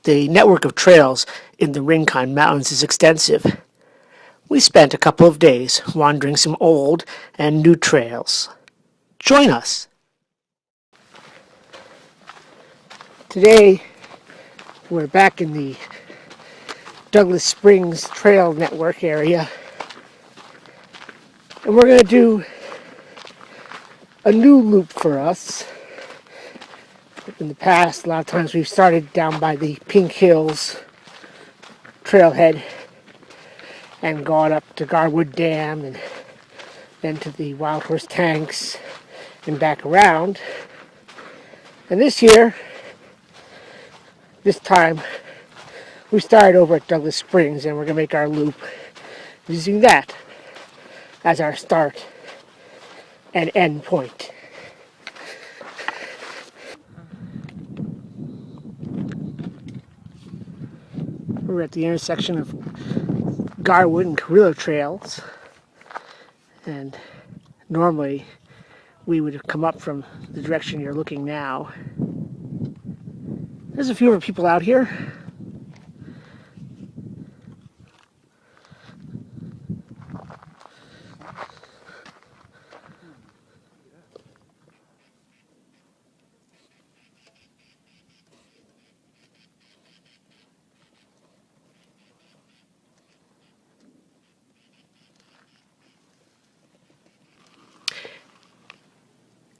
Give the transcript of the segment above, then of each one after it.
The network of trails in the Rincon Mountains is extensive. We spent a couple of days wandering some old and new trails. Join us. Today, we're back in the Douglas Springs Trail Network area, and we're going to do a new loop for us. In the past, a lot of times we've started down by the Pink Hills trailhead and gone up to Garwood Dam and then to the Wild Horse Tanks and back around. And this time, we started over at Douglas Springs, and we're going to make our loop using that as our start and end point. We're at the intersection of Garwood and Carrillo trails, and normally we would have come up from the direction you're looking now. There's a few other people out here.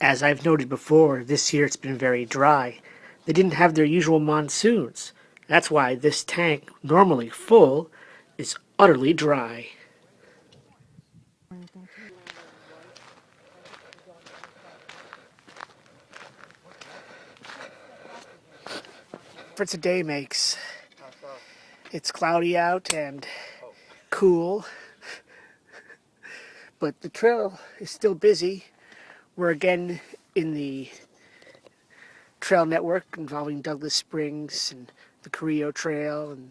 As I've noted before, this year it's been very dry. They didn't have their usual monsoons. That's why this tank, normally full, is utterly dry. For today makes. It's cloudy out and cool, but the trail is still busy. We're again in the trail network involving Douglas Springs and the Carrillo Trail and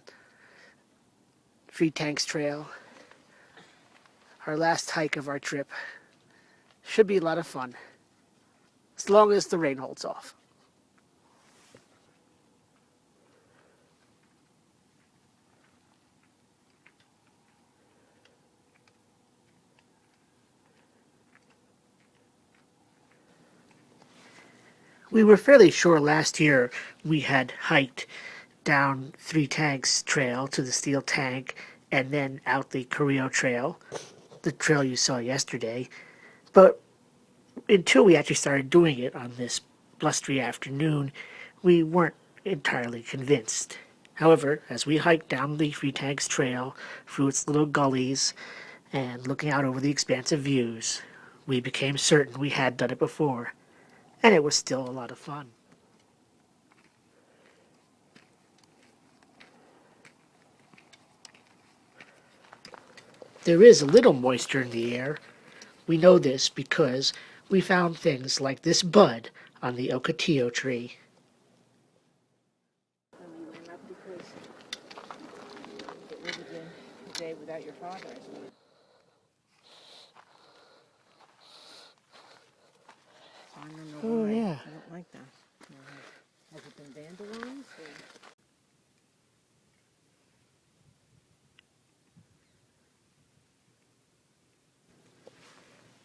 Three Tanks Trail. Our last hike of our trip should be a lot of fun, as long as the rain holds off. We were fairly sure last year we had hiked down Three Tanks Trail to the Steel Tank and then out the Carrillo Trail, the trail you saw yesterday. But until we actually started doing it on this blustery afternoon, we weren't entirely convinced. However, as we hiked down the Three Tanks Trail through its little gullies and looking out over the expansive views, we became certain we had done it before, and it was still a lot of fun. There is a little moisture in the air. We know this because we found things like this bud on the ocotillo tree. Not because it was a day without your father. I don't know why. Yeah. I don't like that. Has it been vandalized?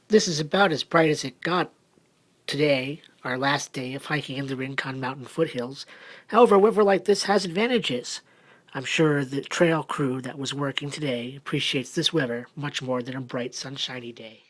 This is about as bright as it got today, our last day of hiking in the Rincon Mountain foothills. However, weather like this has advantages. I'm sure the trail crew that was working today appreciates this weather much more than a bright, sunshiny day.